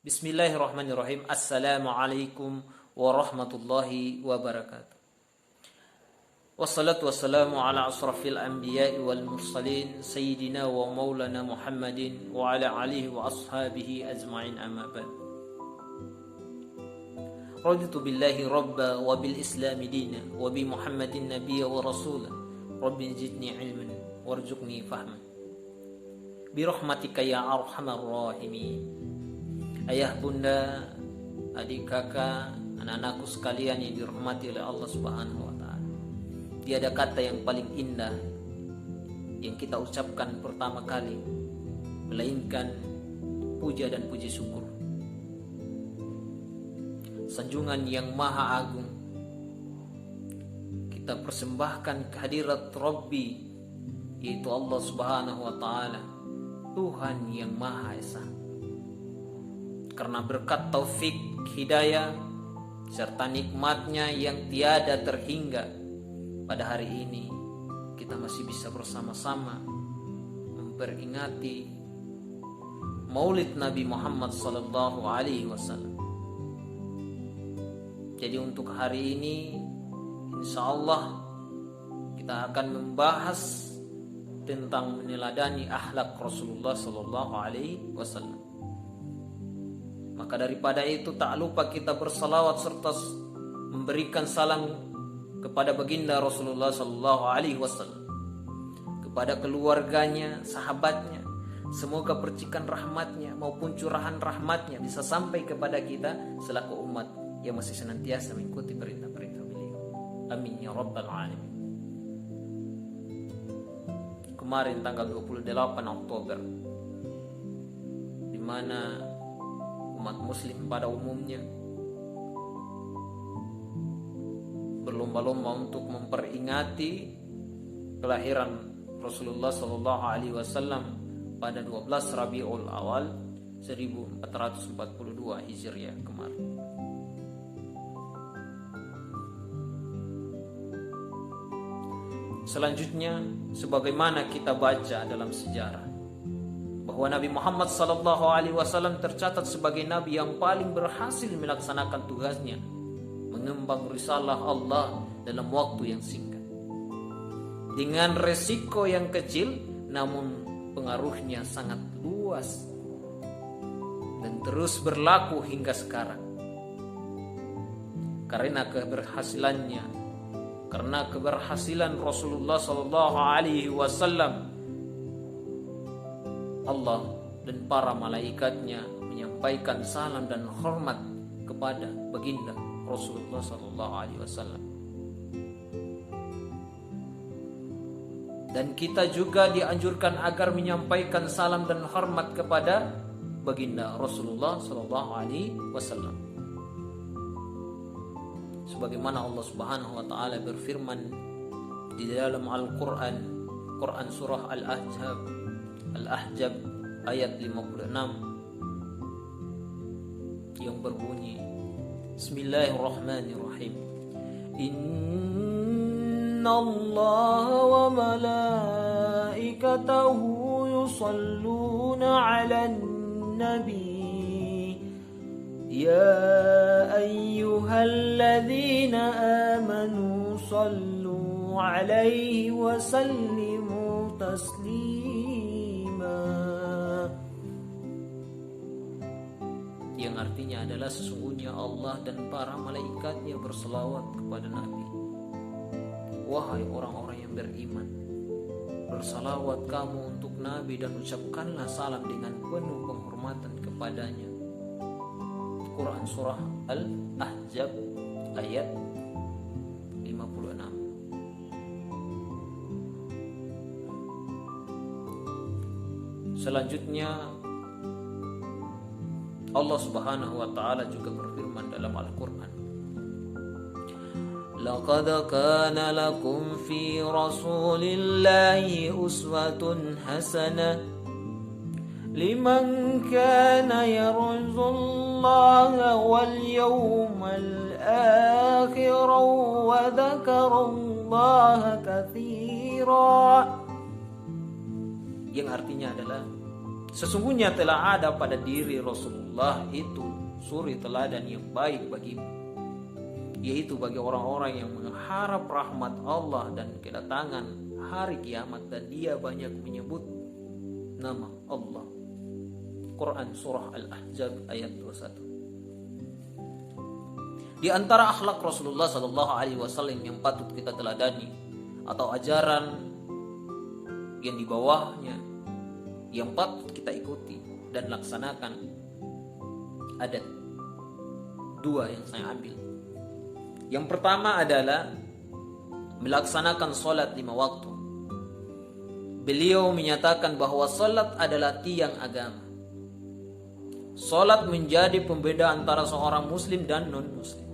Bismillahirrahmanirrahim. Assalamualaikum warahmatullahi wabarakatuh. Wassalatu wassalamu ala asrafil anbiya'i wal mursalin Sayyidina wa maulana Muhammadin wa ala alihi wa ashabihi ajma'in, amma ba'd. Raditu billahi rabba wa bil islami dina wa bi Muhammadin nabiyya wa rasula. Rabbi zidni ilman warzuqni fahman bi rahmatika ya arhamar rahimin. Ayah, bunda, adik, kakak, anak-anakku sekalian yang dirahmati oleh Allah Subhanahu wa taala. Tiada kata yang paling indah yang kita ucapkan pertama kali melainkan puja dan puji syukur. Sanjungan yang maha agung kita persembahkan kehadirat Rabbi, yaitu Allah Subhanahu wa taala, Tuhan yang Maha Esa. Karena berkat taufik, hidayah, serta nikmatnya yang tiada terhingga, pada hari ini kita masih bisa bersama-sama memperingati Maulid Nabi Muhammad sallallahu alaihi wasallam. Jadi untuk hari ini insya Allah kita akan membahas tentang meneladani akhlak Rasulullah sallallahu alaihi wasallam. Maka daripada itu tak lupa kita bersalawat serta memberikan salam kepada baginda Rasulullah sallallahu alaihi wasallam, kepada keluarganya, sahabatnya. Semoga percikan rahmatnya maupun curahan rahmatnya bisa sampai kepada kita selaku umat yang masih senantiasa mengikuti perintah-perintah beliau. Amin ya rabbal alamin. Kemarin tanggal 28 Oktober, di mana umat muslim pada umumnya berlomba-lomba untuk memperingati kelahiran Rasulullah sallallahu alaihi wasallam pada 12 Rabiul Awal 1442 Hijriah kemarin. Selanjutnya, sebagaimana kita baca dalam sejarah bahwa Nabi Muhammad sallallahu alaihi wasallam tercatat sebagai nabi yang paling berhasil melaksanakan tugasnya, mengemban risalah Allah dalam waktu yang singkat. Dengan resiko yang kecil, namun pengaruhnya sangat luas dan terus berlaku hingga sekarang. Karena keberhasilan Rasulullah sallallahu alaihi wasallam, Allah dan para malaikatnya menyampaikan salam dan hormat kepada baginda Rasulullah sallallahu alaihi wasallam. Dan kita juga dianjurkan agar menyampaikan salam dan hormat kepada baginda Rasulullah sallallahu alaihi wasallam. Sebagaimana Allah Subhanahu wa taala berfirman di dalam Al-Qur'an, Quran surah Al-Ahzab ayat 56 yang berbunyi, Bismillahirrahmanirrahim. Innallaha wa malaikatahu yusalluna 'alan nabi ya ayyuhalladzina amanu sallu 'alaihi wa sallimu taslima, yang artinya adalah sesungguhnya Allah dan para malaikatnya berselawat kepada Nabi. Wahai orang-orang yang beriman, bersalawat kamu untuk Nabi dan ucapkanlah salam dengan penuh penghormatan kepadanya. Quran surah Al-Ahzab ayat 56. Selanjutnya Allah Subhanahu wa taala juga berfirman dalam Al-Qur'an, Laqad kana lakum fi Rasulillahi uswatun hasanah liman kana yarjullaha wal yawmal akhir wa dzakarallaha katsira, yang artinya adalah Sesungguhnya telah ada pada diri Rasulullah itu suri teladan yang baik bagimu, yaitu bagi orang-orang yang mengharap rahmat Allah dan kedatangan hari kiamat, dan dia banyak menyebut nama Allah. Quran surah Al-Ahzab ayat 21. Di antara akhlak Rasulullah sallallahu alaihi wasallam yang patut kita teladani atau ajaran yang di bawahnya yang patut kita ikuti dan laksanakan, ada 2 yang saya ambil. Yang pertama adalah melaksanakan sholat 5 waktu. Beliau menyatakan bahwa sholat adalah tiang agama. Sholat menjadi pembeda antara seorang muslim dan non-muslim.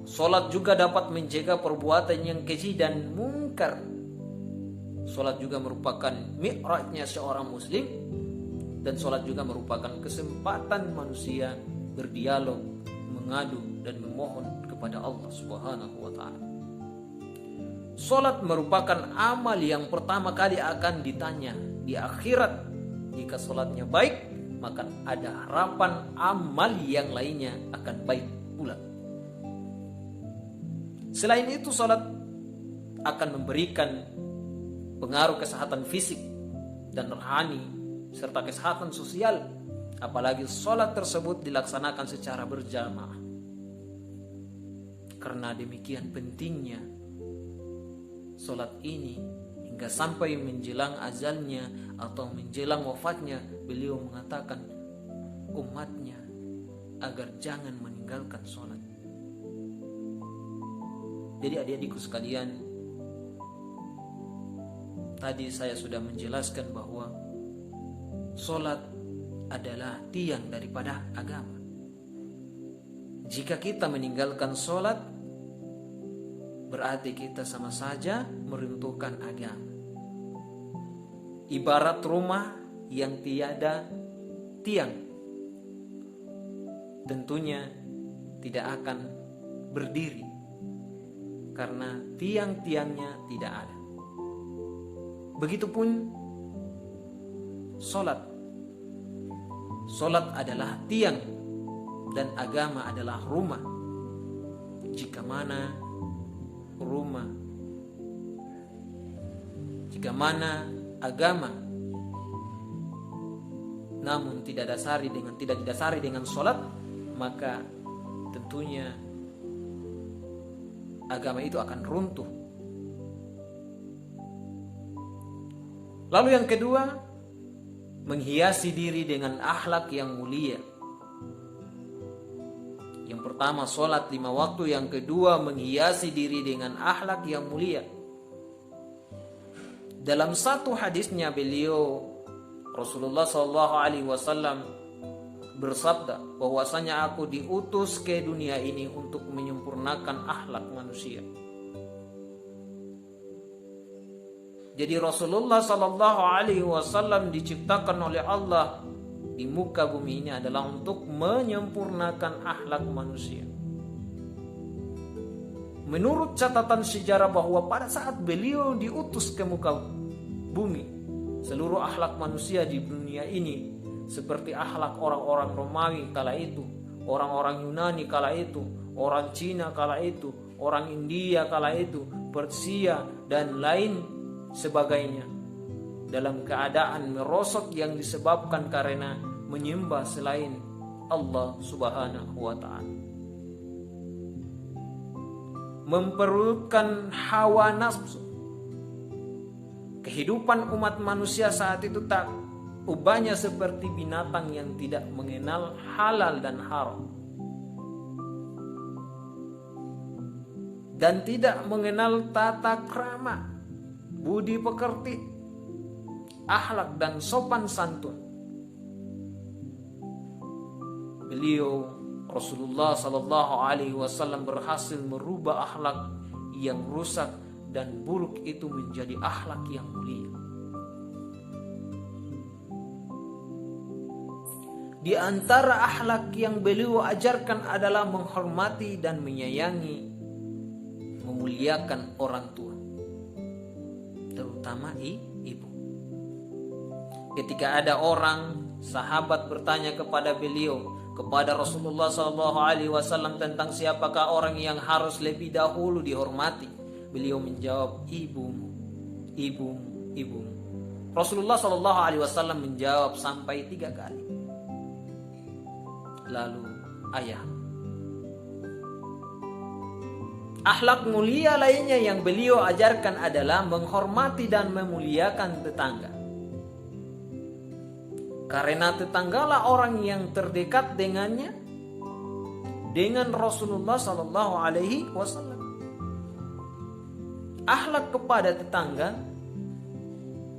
Sholat juga dapat mencegah perbuatan yang keji dan mungkar. Sholat juga merupakan mi'rajnya seorang muslim, dan sholat juga merupakan kesempatan manusia berdialog, mengadu dan memohon kepada Allah Subhanahu wa taala. Sholat merupakan amal yang pertama kali akan ditanya di akhirat. Jika sholatnya baik, maka ada harapan amal yang lainnya akan baik pula. Selain itu, sholat akan memberikan pengaruh kesehatan fisik dan rohani serta kesehatan sosial, apalagi sholat tersebut dilaksanakan secara berjamaah. Karena demikian pentingnya sholat ini, hingga sampai menjelang azalnya atau menjelang wafatnya, beliau mengatakan umatnya agar jangan meninggalkan sholat. Jadi adik-adikku sekalian, tadi saya sudah menjelaskan bahwa sholat adalah tiang daripada agama. Jika kita meninggalkan sholat, berarti kita sama saja meruntuhkan agama. Ibarat rumah yang tiada tiang, tentunya tidak akan berdiri karena tiang-tiangnya tidak ada. Begitupun sholat. Sholat adalah tiang dan agama adalah rumah. Jika mana agama namun tidak didasari dengan sholat, maka tentunya agama itu akan runtuh. Lalu yang kedua, menghiasi diri dengan akhlak yang mulia. Yang pertama sholat 5 waktu, yang kedua menghiasi diri dengan akhlak yang mulia. Dalam satu hadisnya beliau Rasulullah SAW bersabda bahwasanya aku diutus ke dunia ini untuk menyempurnakan akhlak manusia. Jadi Rasulullah SAW diciptakan oleh Allah di muka bumi ini adalah untuk menyempurnakan akhlak manusia. Menurut catatan sejarah bahwa pada saat beliau diutus ke muka bumi, seluruh akhlak manusia di dunia ini seperti akhlak orang-orang Romawi kala itu, orang-orang Yunani kala itu, orang Cina kala itu, orang India kala itu, Persia dan lain sebagainya, dalam keadaan merosot yang disebabkan karena menyembah selain Allah Subhanahu wa ta'ala, memperlukan hawa nafsu. Kehidupan umat manusia saat itu tak ubahnya seperti binatang yang tidak mengenal halal dan haram, dan tidak mengenal tata krama, budi pekerti, akhlak dan sopan santun. Beliau Rasulullah SAW berhasil merubah akhlak yang rusak dan buruk itu menjadi akhlak yang mulia. Di antara akhlak yang beliau ajarkan adalah menghormati dan menyayangi, memuliakan orang tua, terutama ibu. ketika ada orang sahabat bertanya kepada beliau, kepada Rasulullah SAW tentang siapakah orang yang harus lebih dahulu dihormati, beliau menjawab, ibumu, ibumu, ibumu. Rasulullah SAW menjawab sampai 3 kali. Lalu ayah. Akhlak mulia lainnya yang beliau ajarkan adalah menghormati dan memuliakan tetangga. Karena tetanggalah orang yang terdekat dengannya, dengan Rasulullah SAW. Akhlak kepada tetangga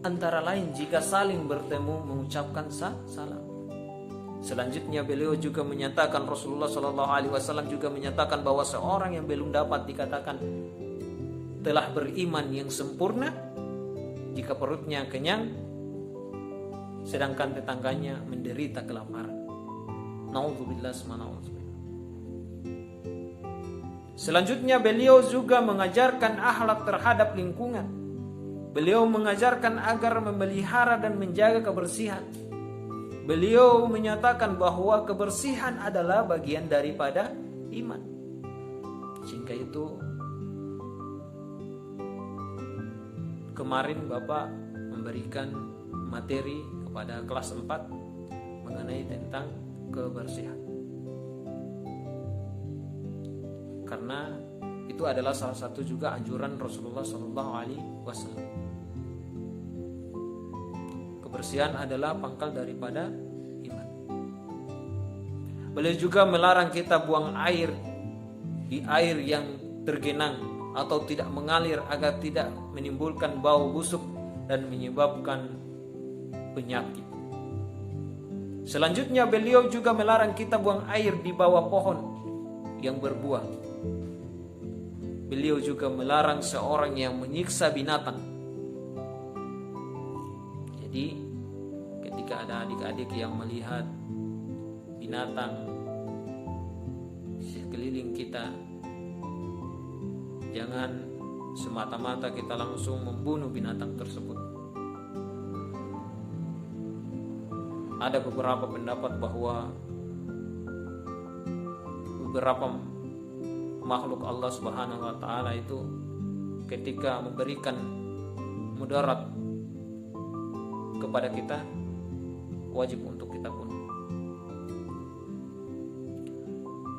antara lain jika saling bertemu mengucapkan salam. Selanjutnya beliau juga menyatakan, Rasulullah SAW juga menyatakan bahwa seorang yang belum dapat dikatakan telah beriman yang sempurna jika perutnya kenyang, sedangkan tetangganya menderita kelaparan. Nauzubillah subhanahu. Selanjutnya beliau juga mengajarkan akhlak terhadap lingkungan. Beliau mengajarkan agar memelihara dan menjaga kebersihan. Beliau menyatakan bahwa kebersihan adalah bagian daripada iman. Sehingga itu kemarin Bapak memberikan materi kepada kelas 4 mengenai tentang kebersihan. Karena itu adalah salah satu juga anjuran Rasulullah SAW. Kebersihan adalah pangkal daripada iman. Beliau juga melarang kita buang air di air yang tergenang atau tidak mengalir agar tidak menimbulkan bau busuk dan menyebabkan penyakit. Selanjutnya beliau juga melarang kita buang air di bawah pohon yang berbuah. Beliau juga melarang seorang yang menyiksa binatang. Jadi ketika ada adik-adik yang melihat binatang di sekeliling kita, jangan semata-mata kita langsung membunuh binatang tersebut. Ada beberapa pendapat bahwa beberapa makhluk Allah Subhanahu wa taala itu ketika memberikan mudarat kepada kita wajib untuk kita bunuh.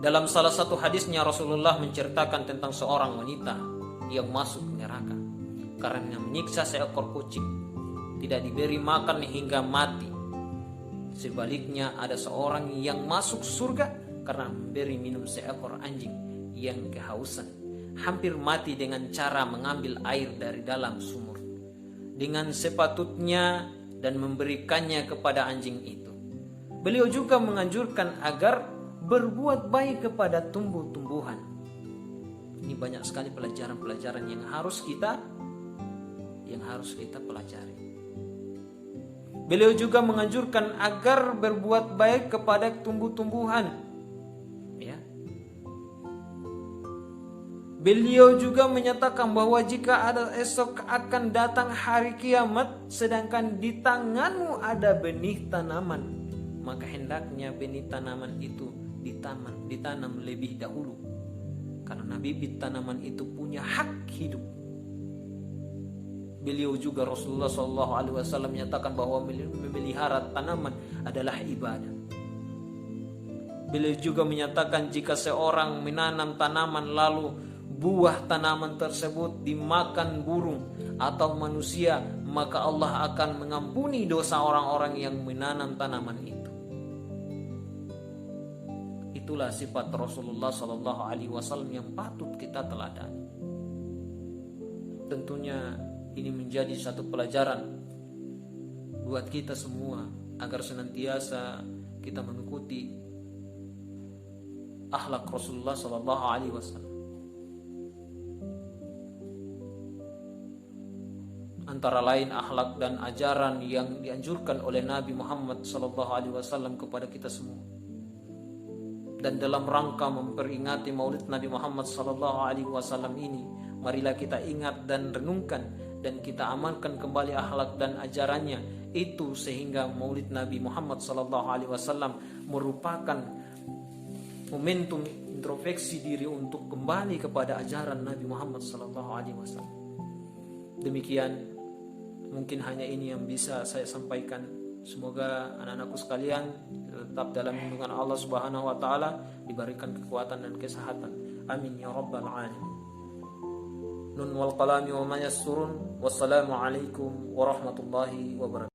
Dalam salah satu hadisnya Rasulullah menceritakan tentang seorang wanita yang masuk neraka karena menyiksa seekor kucing, tidak diberi makan hingga mati. Sebaliknya ada seorang yang masuk surga karena memberi minum seekor anjing yang kehausan, hampir mati dengan cara mengambil air dari dalam sumur dengan sepatutnya dan memberikannya kepada anjing itu. Beliau juga menganjurkan agar berbuat baik kepada tumbuh-tumbuhan. Ini banyak sekali pelajaran-pelajaran yang harus kita pelajari. Beliau juga menganjurkan agar berbuat baik kepada tumbuh-tumbuhan. Ya. Beliau juga menyatakan bahwa jika ada esok akan datang hari kiamat, sedangkan di tanganmu ada benih tanaman, maka hendaknya benih tanaman itu ditanam lebih dahulu, karena bibit tanaman itu punya hak hidup. Beliau juga Rasulullah SAW menyatakan bahwa memelihara tanaman adalah ibadah. Beliau juga menyatakan jika seorang menanam tanaman lalu buah tanaman tersebut dimakan burung atau manusia, maka Allah akan mengampuni dosa orang-orang yang menanam tanaman itu. Itulah sifat Rasulullah SAW yang patut kita teladani. Tentunya ini menjadi satu pelajaran buat kita semua agar senantiasa kita mengikuti akhlak Rasulullah SAW. Antara lain akhlak dan ajaran yang dianjurkan oleh Nabi Muhammad SAW kepada kita semua. Dan dalam rangka memperingati Maulid Nabi Muhammad SAW ini, marilah kita ingat dan renungkan dan kita amalkan kembali akhlak dan ajarannya itu sehingga Maulid Nabi Muhammad SAW merupakan momentum introspeksi diri untuk kembali kepada ajaran Nabi Muhammad SAW. Demikian, mungkin hanya ini yang bisa saya sampaikan. Semoga anak-anakku sekalian tetap dalam lindungan Allah Subhanahu wa taala, diberikan kekuatan dan kesehatan. Amin ya rabbal alamin. Nun wal qalami wa ma yasturun. Wassalamu alaikum warahmatullahi wabarakatuh.